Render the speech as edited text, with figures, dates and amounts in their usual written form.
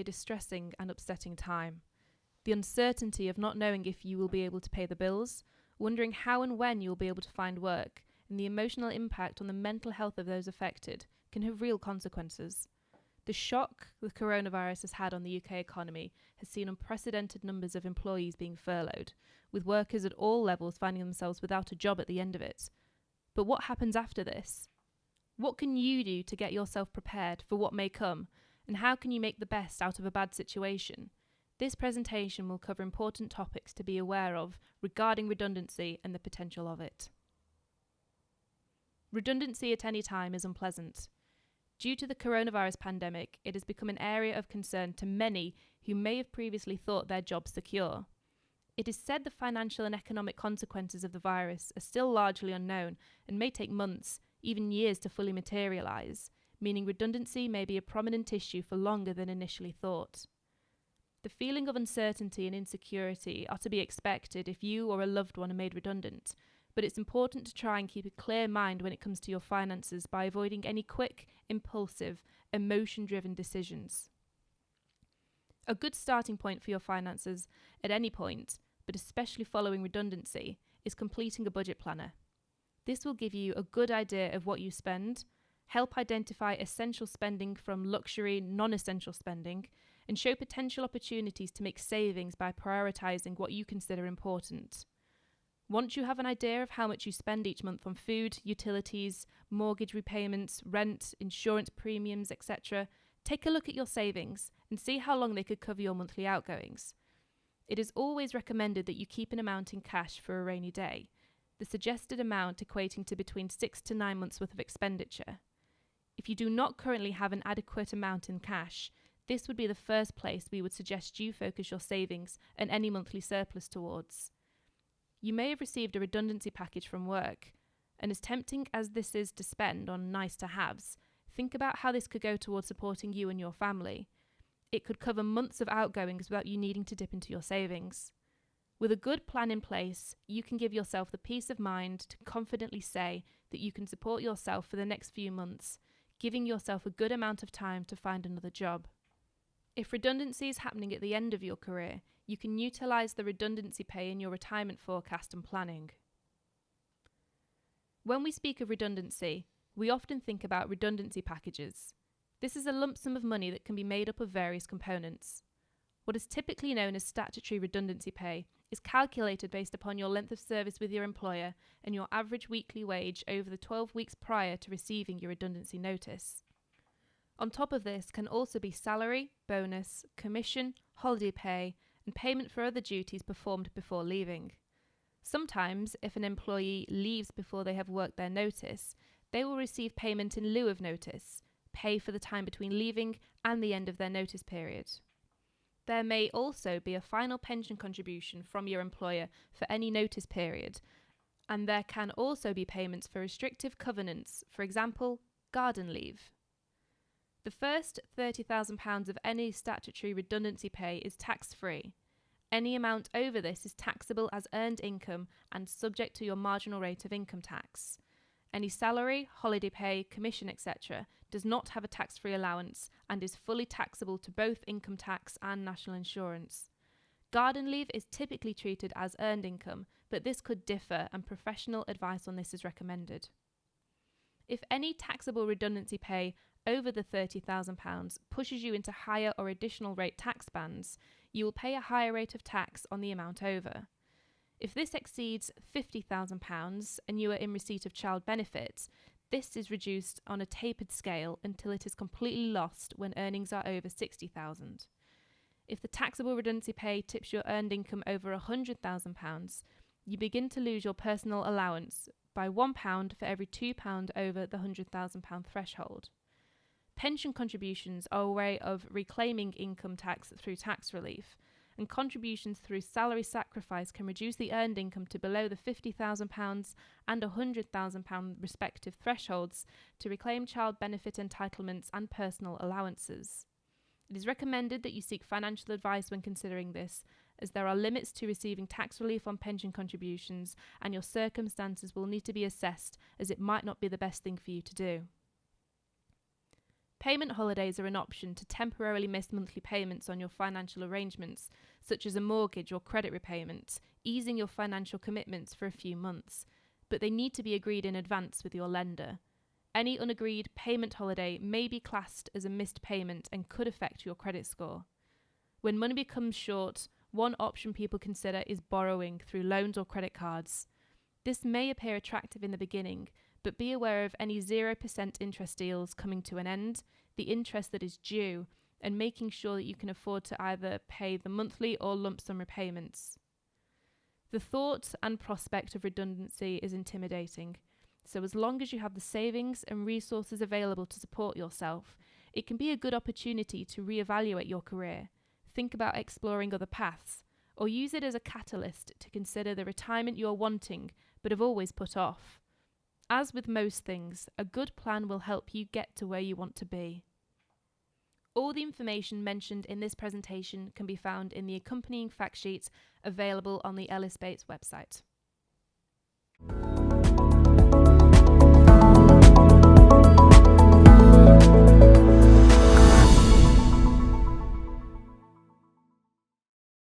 distressing and upsetting time. The uncertainty of not knowing if you will be able to pay the bills, wondering how and when you will be able to find work, and the emotional impact on the mental health of those affected can have real consequences. The shock the coronavirus has had on the UK economy has seen unprecedented numbers of employees being furloughed, with workers at all levels finding themselves without a job at the end of it. But what happens after this? What can you do to get yourself prepared for what may come, and how can you make the best out of a bad situation? This presentation will cover important topics to be aware of regarding redundancy and the potential of it. Redundancy at any time is unpleasant. Due to the coronavirus pandemic, it has become an area of concern to many who may have previously thought their jobs secure. It is said the financial and economic consequences of the virus are still largely unknown and may take months, even years to fully materialise, meaning redundancy may be a prominent issue for longer than initially thought. The feeling of uncertainty and insecurity are to be expected if you or a loved one are made redundant, but it's important to try and keep a clear mind when it comes to your finances by avoiding any quick, impulsive, emotion-driven decisions. A good starting point for your finances at any point, but especially following redundancy, is completing a budget planner. This will give you a good idea of what you spend, help identify essential spending from luxury, non-essential spending, and show potential opportunities to make savings by prioritising what you consider important. Once you have an idea of how much you spend each month on food, utilities, mortgage repayments, rent, insurance premiums, etc., take a look at your savings and see how long they could cover your monthly outgoings. It is always recommended that you keep an amount in cash for a rainy day, the suggested amount equating to between 6 to 9 months' worth of expenditure. If you do not currently have an adequate amount in cash, this would be the first place we would suggest you focus your savings and any monthly surplus towards. You may have received a redundancy package from work, and as tempting as this is to spend on nice-to-haves, think about how this could go towards supporting you and your family. It could cover months of outgoings without you needing to dip into your savings. With a good plan in place, you can give yourself the peace of mind to confidently say that you can support yourself for the next few months, giving yourself a good amount of time to find another job. If redundancy is happening at the end of your career, you can utilise the redundancy pay in your retirement forecast and planning. When we speak of redundancy, we often think about redundancy packages. This is a lump sum of money that can be made up of various components. What is typically known as statutory redundancy pay is calculated based upon your length of service with your employer and your average weekly wage over the 12 weeks prior to receiving your redundancy notice. On top of this can also be salary, bonus, commission, holiday pay, and payment for other duties performed before leaving. Sometimes, if an employee leaves before they have worked their notice, they will receive payment in lieu of notice, pay for the time between leaving and the end of their notice period. There may also be a final pension contribution from your employer for any notice period, and there can also be payments for restrictive covenants, for example, garden leave. The first £30,000 of any statutory redundancy pay is tax-free. Any amount over this is taxable as earned income and subject to your marginal rate of income tax. Any salary, holiday pay, commission, etc. does not have a tax-free allowance and is fully taxable to both income tax and national insurance. Garden leave is typically treated as earned income, but this could differ and professional advice on this is recommended. If any taxable redundancy pay over the £30,000 pushes you into higher or additional rate tax bands, you will pay a higher rate of tax on the amount over. If this exceeds £50,000 and you are in receipt of child benefits, this is reduced on a tapered scale until it is completely lost when earnings are over £60,000. If the taxable redundancy pay tips your earned income over £100,000, you begin to lose your personal allowance by £1 for every £2 over the £100,000 threshold. Pension contributions are a way of reclaiming income tax through tax relief, and contributions through salary sacrifice can reduce the earned income to below the £50,000 and £100,000 respective thresholds to reclaim child benefit entitlements and personal allowances. It is recommended that you seek financial advice when considering this, as there are limits to receiving tax relief on pension contributions and your circumstances will need to be assessed, as it might not be the best thing for you to do. Payment holidays are an option to temporarily miss monthly payments on your financial arrangements, such as a mortgage or credit repayment, easing your financial commitments for a few months, but they need to be agreed in advance with your lender. Any unagreed payment holiday may be classed as a missed payment and could affect your credit score. When money becomes short, one option people consider is borrowing through loans or credit cards. This may appear attractive in the beginning, but be aware of any 0% interest deals coming to an end, the interest that is due, and making sure that you can afford to either pay the monthly or lump sum repayments. The thought and prospect of redundancy is intimidating, so as long as you have the savings and resources available to support yourself, it can be a good opportunity to reevaluate your career, think about exploring other paths, or use it as a catalyst to consider the retirement you're wanting but have always put off. As with most things, a good plan will help you get to where you want to be. All the information mentioned in this presentation can be found in the accompanying fact sheet available on the Ellis Bates website.